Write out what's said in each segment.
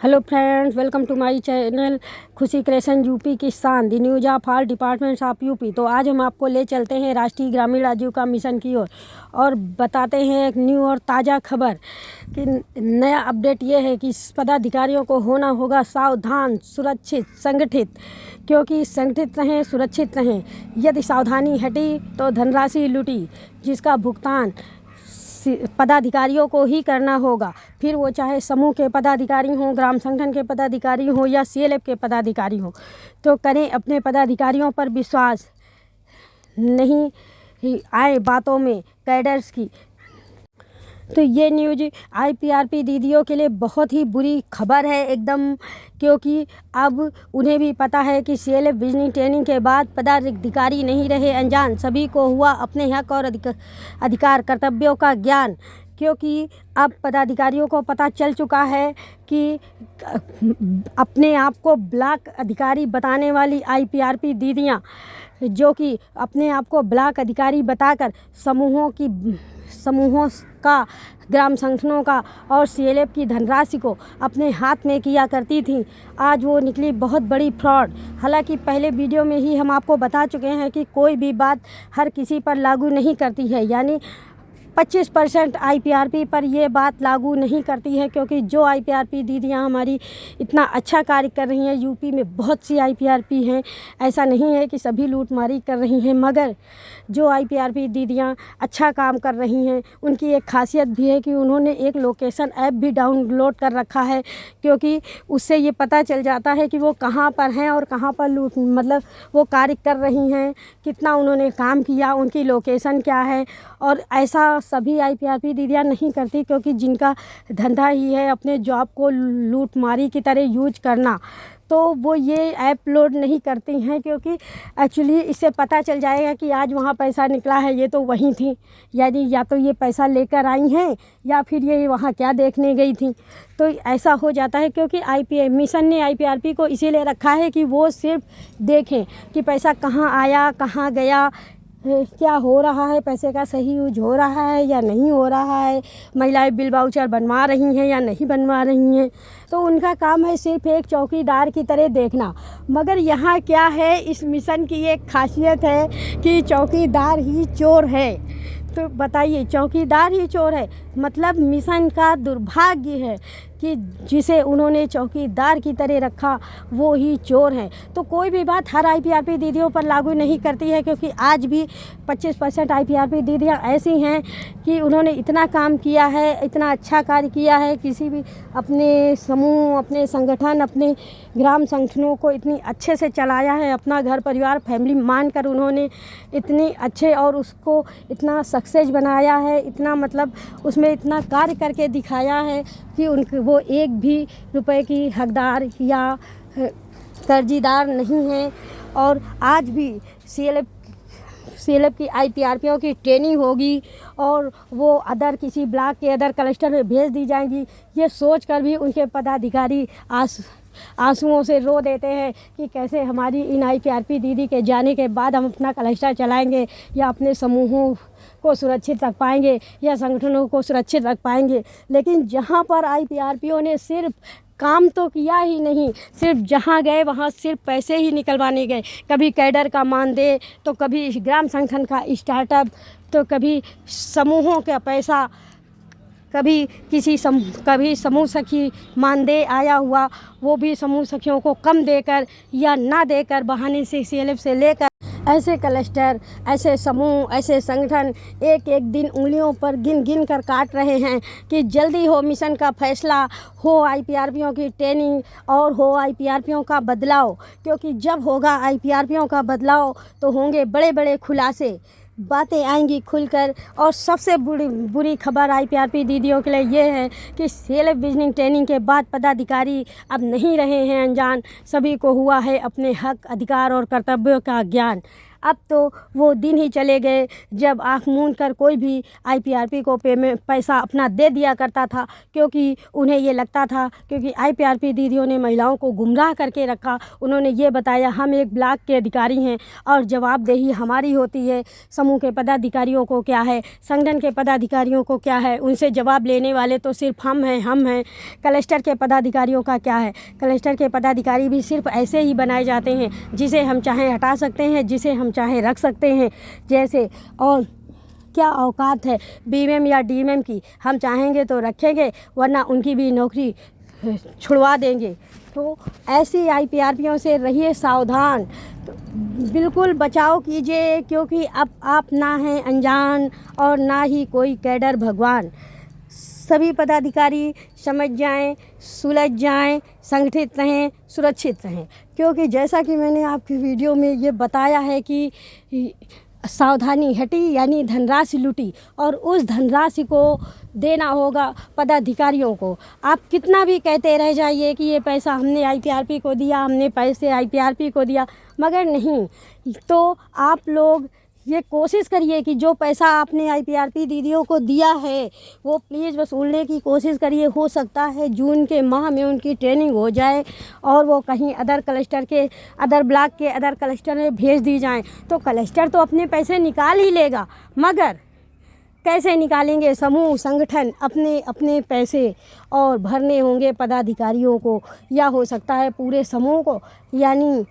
Hello friends, welcome to my channel Khushi creation UP Kisan the news of all departments of UP. तो आज हम आपको ले चलते हैं राष्ट्रीय ग्रामीण आजीविका मिशन की ओर और बताते हैं एक न्यू और ताज़ा खबर कि नया अपडेट ये है कि पदाधिकारियों को होना होगा सावधान, सुरक्षित, संगठित, क्योंकि संगठित रहें, सुरक्षित रहें। यदि सावधानी हटी तो धनराशि लूटी, जिसका भुगतान पदाधिकारियों को ही करना होगा। फिर वो चाहे समूह के पदाधिकारी हों, ग्राम संगठन के पदाधिकारी हों या सीएलएफ के पदाधिकारी हों, तो करें अपने पदाधिकारियों पर विश्वास, नहीं आए बातों में कैडर्स की। तो ये न्यूज़ आईपीआरपी दीदियों के लिए बहुत ही बुरी खबर है एकदम, क्योंकि अब उन्हें भी पता है कि सीएलएफ विजनिंग ट्रेनिंग के बाद पदाधिकारी नहीं रहे अनजान, सभी को हुआ अपने हक और अधिकार कर्तव्यों का ज्ञान। क्योंकि अब पदाधिकारियों को पता चल चुका है कि अपने आप को ब्लॉक अधिकारी बताने वाली आईपीआरपी दीदियाँ, जो कि अपने आप को ब्लॉक अधिकारी बताकर समूहों का, ग्राम संगठनों का और सीएलएफ की धनराशि को अपने हाथ में किया करती थीं, आज वो निकली बहुत बड़ी फ्रॉड। हालांकि पहले वीडियो में ही हम आपको बता चुके हैं कि कोई भी बात हर किसी पर लागू नहीं करती है, यानी 25% आईपीआरपी पर ये बात लागू नहीं करती है, क्योंकि जो आईपीआरपी दीदियाँ हमारी इतना अच्छा कार्य कर रही हैं, यूपी में बहुत सी आईपीआरपी हैं, ऐसा नहीं है कि सभी लूटमारी कर रही हैं, मगर जो आईपीआरपी दीदियाँ अच्छा काम कर रही हैं उनकी एक खासियत भी है कि उन्होंने एक लोकेशन ऐप भी डाउनलोड कर रखा है, क्योंकि उससे ये पता चल जाता है कि वो कहाँ पर हैं और कहाँ पर वो कार्य कर रही हैं, कितना उन्होंने काम किया, उनकी लोकेशन क्या है। और ऐसा सभी आईपीआरपी दीदियाँ नहीं करती, क्योंकि जिनका धंधा ही है अपने जॉब को लूटमारी की तरह यूज करना, तो वो ये ऐप लोड नहीं करती हैं, क्योंकि एक्चुअली इससे पता चल जाएगा कि आज वहाँ पैसा निकला है, ये तो वहीं थी, यानी या तो ये पैसा लेकर आई हैं या फिर ये वहाँ क्या देखने गई थी। तो ऐसा हो जाता है, क्योंकि मिशन ने आईपीआरपी को इसीलिए रखा है कि वो सिर्फ देखें कि पैसा कहाँ आया, कहाँ गया, क्या हो रहा है, पैसे का सही यूज हो रहा है या नहीं हो रहा है, महिलाएं बिल वाउचर बनवा रही हैं या नहीं बनवा रही हैं। तो उनका काम है सिर्फ एक चौकीदार की तरह देखना। मगर यहाँ क्या है, इस मिशन की एक खासियत है कि चौकीदार ही चोर है। तो बताइए, चौकीदार ही चोर है, मतलब मिशन का दुर्भाग्य है कि जिसे उन्होंने चौकीदार की तरह रखा वो ही चोर है। तो कोई भी बात हर आईपीआरपी दीदियों पर लागू नहीं करती है, क्योंकि आज भी 25% आईपीआरपी दीदियाँ ऐसी हैं कि उन्होंने इतना काम किया है, इतना अच्छा कार्य किया है, किसी भी अपने समूह, अपने संगठन, अपने ग्राम संगठनों को इतनी अच्छे से चलाया है, अपना घर परिवार फैमिली मानकर उन्होंने इतनी अच्छे और उसको इतना सक्सेस बनाया है, इतना उसमें इतना कार्य करके दिखाया है कि वो एक भी रुपए की हकदार या कर्जीदार नहीं हैं। और आज भी सीएलएफ की आईपीआरपीओ की ट्रेनिंग होगी और वो किसी ब्लॉक के अदर क्लस्टर में भेज दी जाएंगी, ये सोचकर भी उनके पदाधिकारी आंसुओं से रो देते हैं कि कैसे हमारी इन आईपीआरपी दीदी के जाने के बाद हम अपना क्लस्टर चलाएंगे या अपने समूहों को सुरक्षित रख पाएंगे या संगठनों को सुरक्षित रख पाएंगे। लेकिन जहां पर आईपीआरपीओ ने सिर्फ काम तो किया ही नहीं, सिर्फ जहां गए वहां सिर्फ पैसे ही निकलवाने गए, कभी कैडर का मानदेय, तो कभी ग्राम संगठन का स्टार्टअप, तो कभी समूहों का पैसा, कभी समूह सखी मानदेय आया हुआ, वो भी समूह सखियों को कम देकर या ना देकर बहाने से सीएलएफ से लेकर ऐसे क्लस्टर, ऐसे समूह, ऐसे संगठन एक एक दिन उंगलियों पर गिन कर काट रहे हैं कि जल्दी हो मिशन का फैसला, हो आईपीआरपीओ की ट्रेनिंग और हो आईपीआरपीओ का बदलाव। क्योंकि जब होगा आईपीआरपीओ का बदलाव तो होंगे बड़े बड़े खुलासे, बातें आएंगी खुलकर। और सबसे बुरी खबर आईपीआरपी दीदियों के लिए ये है कि सीएलएफ विजनिंग ट्रेनिंग के बाद पदाधिकारी अब नहीं रहे हैं अनजान, सभी को हुआ है अपने हक, अधिकार और कर्तव्यों का ज्ञान। अब तो वो दिन ही चले गए जब आँख मूंद कर कोई भी IPRP को पेमेंट पैसा अपना दे दिया करता था, क्योंकि उन्हें ये लगता था, क्योंकि IPRP दीदियों ने महिलाओं को गुमराह करके रखा। उन्होंने ये बताया हम एक ब्लॉक के अधिकारी हैं और जवाबदेही हमारी होती है। समूह के पदाधिकारियों को क्या है, संगठन के पदाधिकारियों को क्या है, उनसे जवाब लेने वाले तो सिर्फ हम हैं। क्लस्टर के पदाधिकारियों का क्या है, क्लस्टर के पदाधिकारी भी सिर्फ ऐसे ही बनाए जाते हैं, जिसे हम चाहें हटा सकते हैं, जिसे हम चाहें रख सकते हैं। जैसे और क्या औकात है BMM या DMM की, हम चाहेंगे तो रखेंगे वरना उनकी भी नौकरी छुड़वा देंगे। तो ऐसी IPRPयों से रहिए सावधान, तो बिल्कुल बचाव कीजिए, क्योंकि अब आप ना हैं अनजान और ना ही कोई कैडर भगवान। सभी पदाधिकारी समझ जाएं, सुलझ जाएं, संगठित रहें, सुरक्षित रहें, क्योंकि जैसा कि मैंने आपकी वीडियो में ये बताया है कि सावधानी हटी यानी धनराशि लूटी, और उस धनराशि को देना होगा पदाधिकारियों को। आप कितना भी कहते रह जाइए कि ये पैसा हमने IPRP को दिया, हमने पैसे IPRP को दिया, मगर नहीं। तो आप लोग ये कोशिश करिए कि जो पैसा आपने IPRP दीदियों को दिया है वो प्लीज़ वसूलने की कोशिश करिए। हो सकता है जून के माह में उनकी ट्रेनिंग हो जाए और वो कहीं अदर क्लस्टर के, अदर ब्लॉक के अदर क्लस्टर में भेज दी जाएं, तो क्लस्टर तो अपने पैसे निकाल ही लेगा, मगर कैसे निकालेंगे समूह संगठन अपने अपने पैसे, और भरने होंगे पदाधिकारियों को, या हो सकता है पूरे समूह को, यानी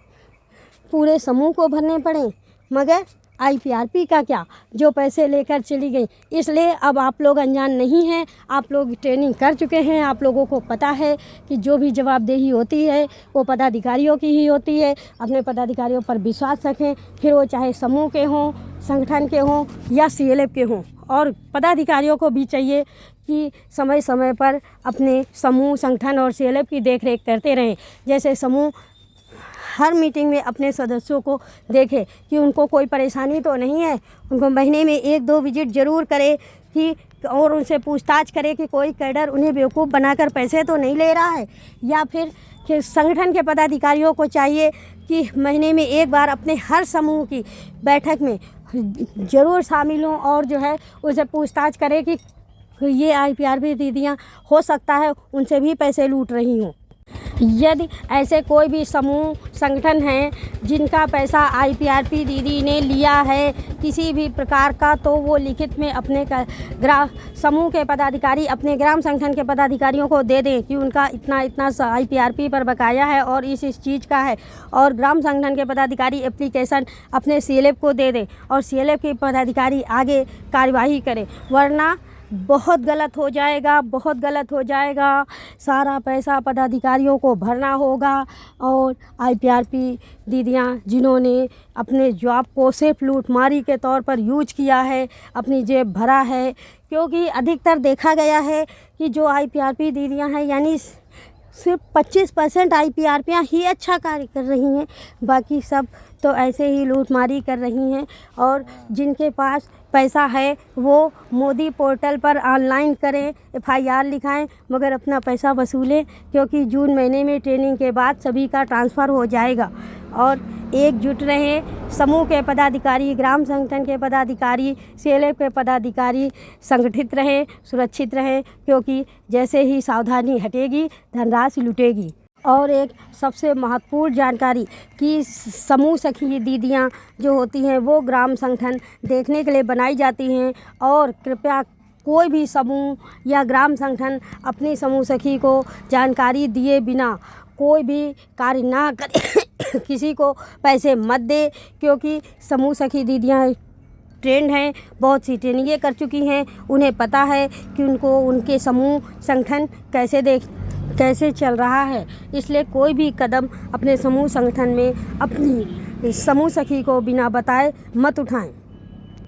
पूरे समूह को भरने पड़े, मगर IPRP का क्या, जो पैसे लेकर चली गई। इसलिए अब आप लोग अनजान नहीं हैं, आप लोग ट्रेनिंग कर चुके हैं, आप लोगों को पता है कि जो भी जवाबदेही होती है वो पदाधिकारियों की ही होती है। अपने पदाधिकारियों पर विश्वास रखें, फिर वो चाहे समूह के हों, संगठन के हों या CLF के हों। और पदाधिकारियों को भी चाहिए कि समय समय पर अपने समूह, संगठन और CLF की देखरेख करते रहें। जैसे समूह हर मीटिंग में अपने सदस्यों को देखे कि उनको कोई परेशानी तो नहीं है, उनको महीने में 1-2 विजिट ज़रूर करे कि, और उनसे पूछताछ करे कि कोई कैडर उन्हें बेवकूफ़ बनाकर पैसे तो नहीं ले रहा है। या फिर कि संगठन के पदाधिकारियों को चाहिए कि महीने में एक बार अपने हर समूह की बैठक में ज़रूर शामिल हों और जो है उनसे पूछताछ करें कि ये IPRP दीदियाँ हो सकता है उनसे भी पैसे लूट रही हों। यदि ऐसे कोई भी समूह संगठन हैं जिनका पैसा IPRP दीदी ने लिया है किसी भी प्रकार का, तो वो लिखित में अपने समूह के पदाधिकारी अपने ग्राम संगठन के पदाधिकारियों को दे दें कि उनका इतना इतना IPRP पर बकाया है और इस चीज़ का है, और ग्राम संगठन के पदाधिकारी एप्लीकेशन अपने CLF को दे दें और CLF के पदाधिकारी आगे कार्यवाही करें, वरना बहुत गलत हो जाएगा, बहुत गलत हो जाएगा। सारा पैसा पदाधिकारियों को भरना होगा, और IPRP दीदियाँ जिन्होंने अपने जॉब को सिर्फ लूटमारी के तौर पर यूज किया है, अपनी जेब भरा है, क्योंकि अधिकतर देखा गया है कि जो IPRP दीदियाँ हैं यानी सिर्फ 25% IPRPयाँ ही अच्छा कार्य कर रही हैं, बाकी सब तो ऐसे ही लूटमारी कर रही हैं। और जिनके पास पैसा है वो मोदी पोर्टल पर ऑनलाइन करें, FIR लिखाएं, मगर अपना पैसा वसूलें, क्योंकि जून महीने में ट्रेनिंग के बाद सभी का ट्रांसफ़र हो जाएगा। और एकजुट रहें, समूह के पदाधिकारी, ग्राम संगठन के पदाधिकारी, CLF के पदाधिकारी संगठित रहें, सुरक्षित रहें, क्योंकि जैसे ही सावधानी हटेगी धनराशि लुटेगी। और एक सबसे महत्वपूर्ण जानकारी कि समूह सखी दीदियाँ जो होती हैं वो ग्राम संगठन देखने के लिए बनाई जाती हैं, और कृपया कोई भी समूह या ग्राम संगठन अपनी समूह सखी को जानकारी दिए बिना कोई भी कार्य ना करे किसी को पैसे मत दे, क्योंकि समूह सखी दीदियाँ ट्रेंड हैं, बहुत सी ट्रेनिंगें कर चुकी हैं, उन्हें पता है कि उनको उनके समूह संगठन कैसे चल रहा है। इसलिए कोई भी कदम अपने समूह संगठन में अपनी समूह सखी को बिना बताए मत उठाएं,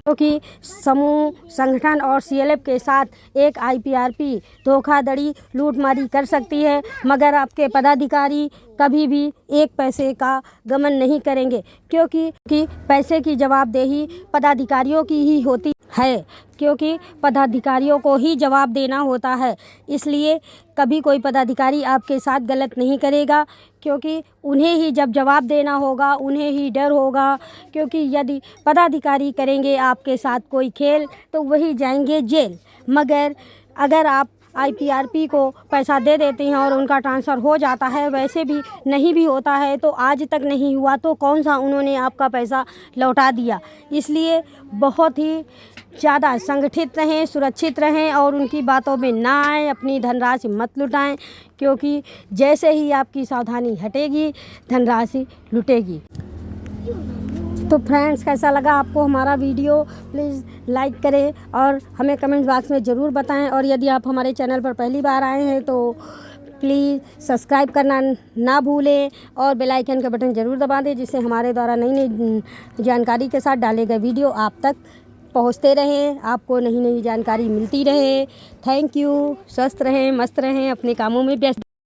क्योंकि समूह संगठन और CLF के साथ एक IPRP धोखाधड़ी लूटमारी कर सकती है, मगर आपके पदाधिकारी कभी भी एक पैसे का गमन नहीं करेंगे, क्योंकि पैसे की जवाबदेही पदाधिकारियों की ही होती है, क्योंकि पदाधिकारियों को ही जवाब देना होता है। इसलिए कभी कोई पदाधिकारी आपके साथ गलत नहीं करेगा, क्योंकि उन्हें ही जब जवाब देना होगा उन्हें ही डर होगा। क्योंकि यदि पदाधिकारी करेंगे आपके साथ कोई खेल तो वही जाएंगे जेल। मगर अगर आप IPRP को पैसा दे देते हैं और उनका ट्रांसफ़र हो जाता है, वैसे भी नहीं भी होता है तो आज तक नहीं हुआ तो कौन सा उन्होंने आपका पैसा लौटा दिया। इसलिए बहुत ही ज़्यादा संगठित रहें, सुरक्षित रहें और उनकी बातों में ना आएँ, अपनी धनराशि मत लुटाएं, क्योंकि जैसे ही आपकी सावधानी हटेगी धनराशि लुटेगी। तो फ्रेंड्स, कैसा लगा आपको हमारा वीडियो? प्लीज़ लाइक करें और हमें कमेंट बॉक्स में ज़रूर बताएं। और यदि आप हमारे चैनल पर पहली बार आए हैं तो प्लीज़ सब्सक्राइब करना ना भूलें और बेल आइकन का बटन ज़रूर दबा दें, जिससे हमारे द्वारा नई नई जानकारी के साथ डाले गए वीडियो आप तक पहुंचते रहें, आपको नई नई जानकारी मिलती रहे। Thank you. स्वस्थ रहें, मस्त रहें, अपने कामों में व्यस्त